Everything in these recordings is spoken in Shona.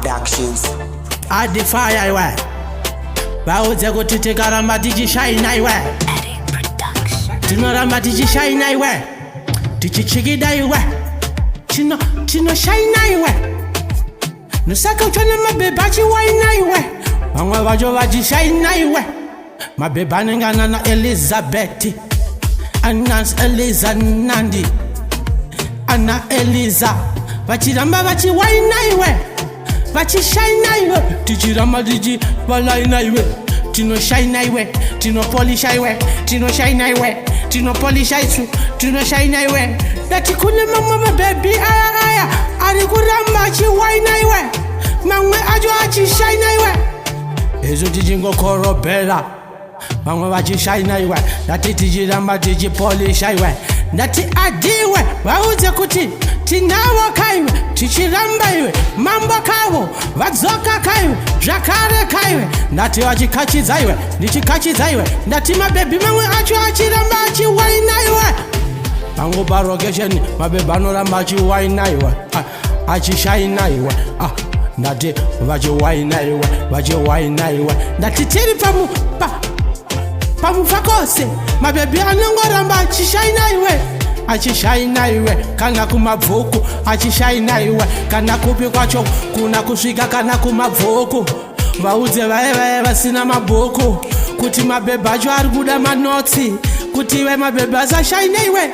Productions. I defy I wear. Bauze kuti karamba tiji Shaina I wear. Tinoramba tiji Shaina I wear. Tiji chigida I wear. Tino Shaina I wear. Nusaka uchone mabebachi waina I wear. Wangwe wajo waji Shaina I wear. Mabebani ngana na Elizabeth. Anans Eliza Nandi. Anna Eliza. Vachiramba vachi waina I wear. Vachi Shaina I wear. Tichiramba tiji walaina I wear. Tino Shaina I wear. Tino polish I wear. Tino Shaina I wear. Tino polish I wear. Tino Shaina I wear. Dati kule mama baby aya. Ari kuramba chi waina I wear. Mangwe ajo achi Shaina I wear. Ezo tijingo korobela. Mangwe vachi Shaina I wear. Dati tijiramba tiji polish I wear. Dati adiwe. Wauze kuti. Tinawa kaiwe, tichiramba iwe, mambo kawo, vadzoka kaiwe, zvakare kaiwe, ndati wachikachiza iwe, ndichikachiza iwe, ndati mabebi mamwe acho achiramba achiwaina iwe. Pangu parokesheni, mabebi anoramba achiwaina iwe, achishaina iwe, ndati vachiwaina iwe, ndati tiri pamufakose, mabebi anongoramba achishaina iwe. Achishaina iwe, kana kumabvuku, achishaina iwe, kana kupi kwacho, kuna kusvika kana kumabvuku. Vaudze vaye vasina mabhuku, kuti mabebe acho ari kuda manotsi, kuti iwe mabebe asashaina iwe,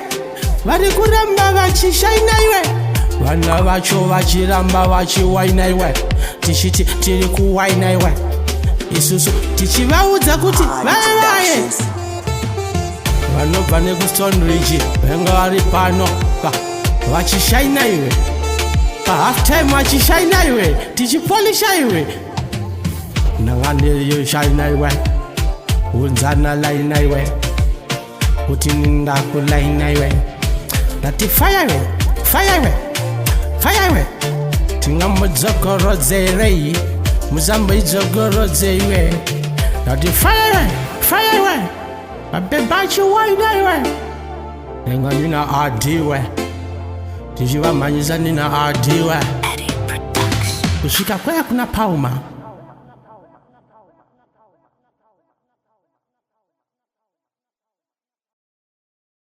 vari kuramba vachishaina iwe. Vana vacho vachiramba vachiwaina iwe, tichiti tiri kuwaina iwe, isusu tichivaudza kuti vaye vanobva nekustonridge venga vari pano vachishaina iwe, half time vachishaina iwe, tichipolisha iwe. Nanganiyo shaina iwe, unzana laina iwe, kuti ndakulaina iwe, ndati fire iwe, tingamudzogorodzerei, muzambo idzogorodze iwe, ndati fire iwe. Mabebachi waina iwe. Nenga nina adiwe. Tijiwa manyisa nina adiwe. Kushika kwea kuna pauma.